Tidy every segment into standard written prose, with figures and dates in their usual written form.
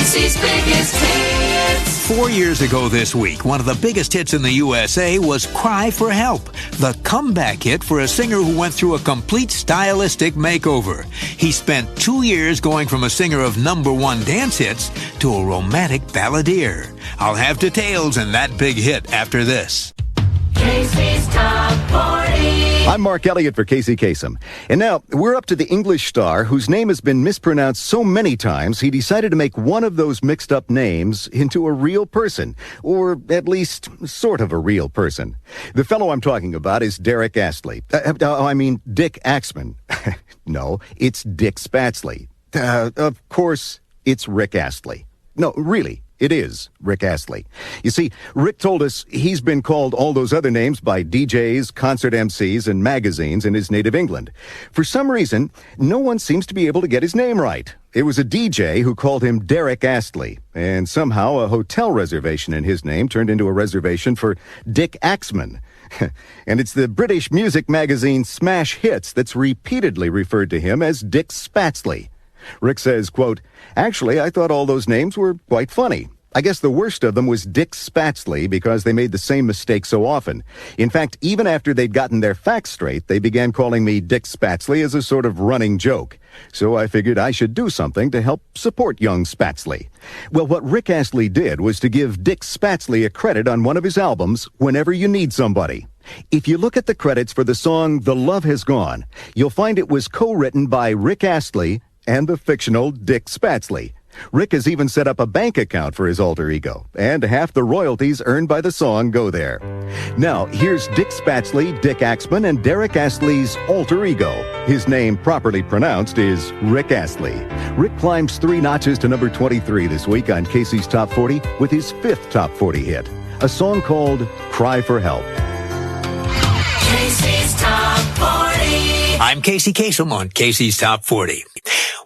Casey's biggest hits. 4 years ago this week, one of the biggest hits in the USA was Cry for Help, the comeback hit for a singer who went through a complete stylistic makeover. He spent 2 years going from a singer of #1 dance hits to a romantic balladeer. I'll have details in that big hit after this. Casey's Top 40. I'm Mark Elliot for Casey Kasem. And now, we're up to the English star whose name has been mispronounced so many times, he decided to make one of those mixed-up names into a real person. Or at least, sort of a real person. The fellow I'm talking about is Rick Astley. Dick Axman. No, it's Dick Spatsley. Of course, it's Rick Astley. No, really. It is Rick Astley. You see, Rick told us he's been called all those other names by DJs, concert MCs, and magazines in his native England. For some reason, no one seems to be able to get his name right. It was a DJ who called him Rick Astley, and somehow a hotel reservation in his name turned into a reservation for Dick Axman. And it's the British music magazine Smash Hits that's repeatedly referred to him as Dick Spatsley. Rick says, quote, "Actually, I thought all those names were quite funny. I guess the worst of them was Dick Spatsley because they made the same mistake so often. In fact, even after they'd gotten their facts straight, they began calling me Dick Spatsley as a sort of running joke. So I figured I should do something to help support young Spatsley." Well, what Rick Astley did was to give Dick Spatsley a credit on one of his albums, Whenever You Need Somebody. If you look at the credits for the song The Love Has Gone, you'll find it was co-written by Rick Astley and the fictional Dick Spatsley. Rick has even set up a bank account for his alter ego, and half the royalties earned by the song go there. Now, here's Dick Spatsley, Dick Axman, and Rick Astley's alter ego. His name, properly pronounced, is Rick Astley. Rick climbs 3 notches to number 23 this week on Casey's Top 40 with his 5th Top 40 hit, a song called Cry for Help. Casey's Top 40. I'm Casey Kasem on Casey's Top 40.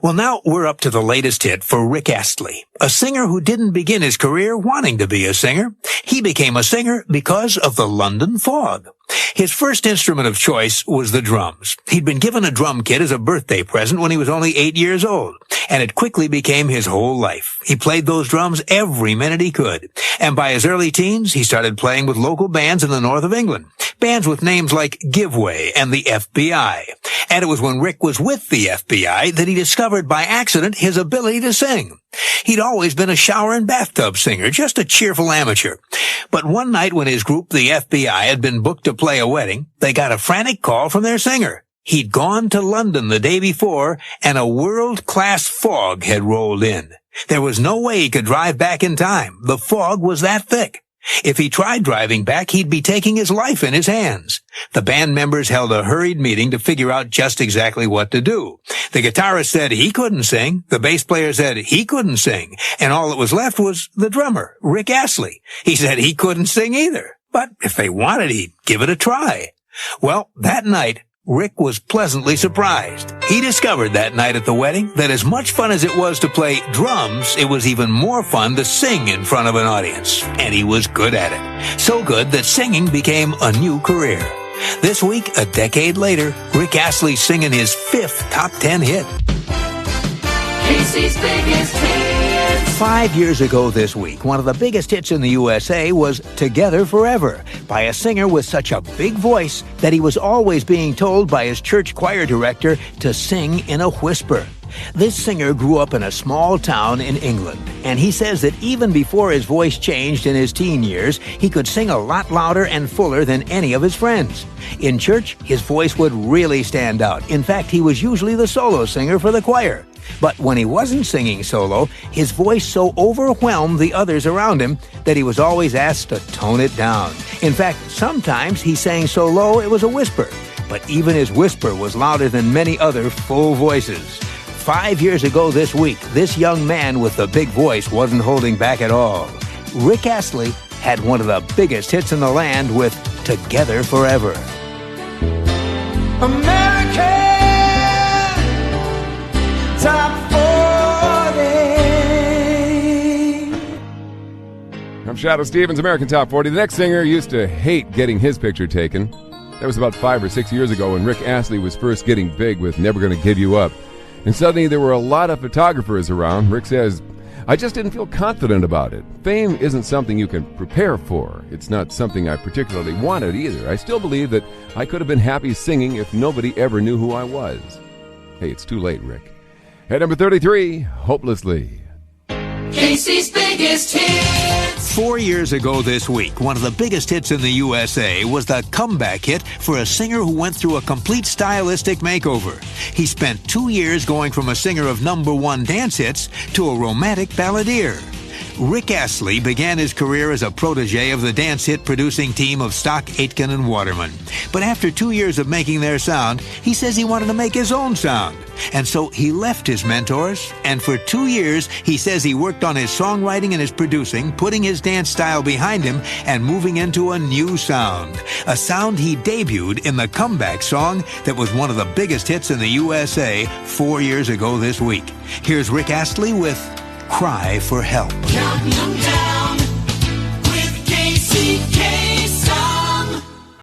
Well, now we're up to the latest hit for Rick Astley, a singer who didn't begin his career wanting to be a singer. He became a singer because of the London fog. His first instrument of choice was the drums. He'd been given a drum kit as a birthday present when he was only 8 years old, and it quickly became his whole life. He played those drums every minute he could, and by his early teens, he started playing with local bands in the north of England, bands with names like Giveaway and the FBI. And it was when Rick was with the FBI that he discovered by accident his ability to sing. He'd always been a shower and bathtub singer, just a cheerful amateur. But one night when his group, the FBI, had been booked to play a wedding, they got a frantic call from their singer. He'd gone to London the day before, and a world-class fog had rolled in. There was no way he could drive back in time. The fog was that thick. If he tried driving back, he'd be taking his life in his hands. The band members held a hurried meeting to figure out just exactly what to do. The guitarist said he couldn't sing, the bass player said he couldn't sing, and all that was left was the drummer, Rick Astley. He said he couldn't sing either, but if they wanted, he'd give it a try. Well, that night, Rick was pleasantly surprised. He discovered that night at the wedding that as much fun as it was to play drums, it was even more fun to sing in front of an audience. And he was good at it. So good that singing became a new career. This week, a decade later, Rick Astley's singing his 5th top 10 hit. Casey's biggest hits. 5 years ago this week, one of the biggest hits in the USA was Together Forever by a singer with such a big voice that he was always being told by his church choir director to sing in a whisper. This singer grew up in a small town in England, and he says that even before his voice changed in his teen years, he could sing a lot louder and fuller than any of his friends. In church, his voice would really stand out. In fact, he was usually the solo singer for the choir. But when he wasn't singing solo, his voice so overwhelmed the others around him that he was always asked to tone it down. In fact, sometimes he sang so low it was a whisper. But even his whisper was louder than many other full voices. 5 years ago this week, this young man with the big voice wasn't holding back at all. Rick Astley had one of the biggest hits in the land with Together Forever. American Top 40. I'm Shadoe Stevens, American Top 40. The next singer used to hate getting his picture taken. That was about 5 or 6 years ago when Rick Astley was first getting big with Never Gonna Give You Up. And suddenly there were a lot of photographers around. Rick says, I just didn't feel confident about it. Fame isn't something you can prepare for. It's not something I particularly wanted either. I still believe that I could have been happy singing if nobody ever knew who I was. Hey, it's too late, Rick. At number 33, Hopelessly. Casey's biggest hits. 4 years ago this week, one of the biggest hits in the USA was the comeback hit for a singer who went through a complete stylistic makeover. He spent 2 years going from a singer of #1 dance hits to a romantic balladeer. Rick Astley began his career as a protege of the dance hit producing team of Stock, Aitken, and Waterman. But after 2 years of making their sound, he says he wanted to make his own sound. And so he left his mentors, and for 2 years, he says he worked on his songwriting and his producing, putting his dance style behind him and moving into a new sound. A sound he debuted in the comeback song that was one of the biggest hits in the USA 4 years ago this week. Here's Rick Astley with Cry for Help. Counting them down.